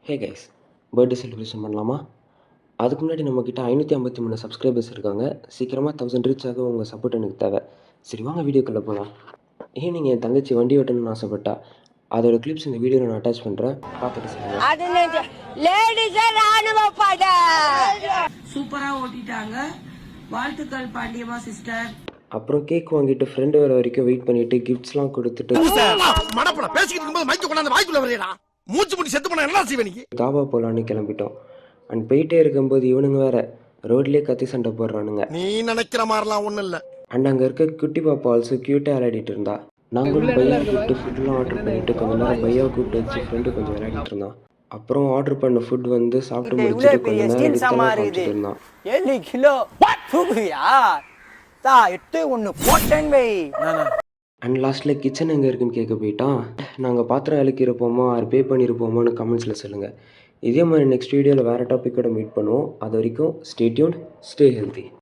Hey guys, birthday celebration பண்ணலாமா? அதுக்கு முன்னாடி நம்மக்கிட்ட 553 சப்ஸ்கிரைபர்ஸ் இருக்காங்க. சீக்கிரமாக 1000 ரீச் ஆக உங்கள் சப்போர்ட் எனக்கு தேவை. சரி வாங்க வீடியோக்குள்ளே போகலாம். ஈவினிங் என் தங்கச்சி வண்டி ஓட்டணும்னு ஆசைப்பட்டா. அதோட கிளிப்ஸ் இந்த வீடியோவில் நான் அட்டாச் பண்ணுறேன், பார்த்துட்டு சொல்லுங்கள். சூப்பராக ஓட்டிட்டாங்க. வாழ்த்துக்கள் பாண்டியம்மா சிஸ்டர். அப்புறம் கேக் வாங்கிட்டு ஃப்ரெண்டு வர வரைக்கும் வெயிட் பண்ணிட்டு கிஃப்ட்ஸ்லாம் கொடுத்துட்டு தாபா போலான்னு கிளம்பிட்டோம். அண்ட் போயிட்டே இருக்கும்போது இவனுங்க வேற ரோட்லேயே கத்தி சண்டை போடுறானுங்க. நீ நினைக்கிற மாதிரிலாம் ஒன்றும் இல்லை. அண்ட் அங்கே இருக்க குட்டி பாப்பா ஆல்சோ க்யூட்டாக விளையாடிட்டு இருந்தா. நாங்களும் பையனை கூப்பிட்டு ஃபுட்லாம் ஆர்டர் பண்ணிட்டு கொஞ்ச நேரம் பையாவை கூப்பிட்டு வச்சு ஃப்ரெண்டு கொஞ்சம் விளையாடிட்டு இருந்தான். அப்புறம் ஆர்டர் பண்ண ஃபுட் வந்து சாப்பிட்டு முடிச்சுட்டு கொஞ்ச நேரம் வித்தலாம் இருந்தான். 7 கிலோ தூக்குவியா? 8 1 போட்டேன் வை. அண்ட் லாஸ்ட்டில் கிச்சன் எங்கே இருக்குன்னு கேட்க போயிட்டான். நாங்கள் பாத்திரம் விளக்கியிருப்போமோ ஆர் பே பண்ணியிருப்போமோன்னு கமெண்ட்ஸில் சொல்லுங்கள். இதே மாதிரி நெக்ஸ்ட் வீடியோவில் வேறு டாப்பிக்கோட மீட் பண்ணுவோம். அது வரைக்கும் ஸ்டே டியூன்ட், ஸ்டே ஹெல்தி.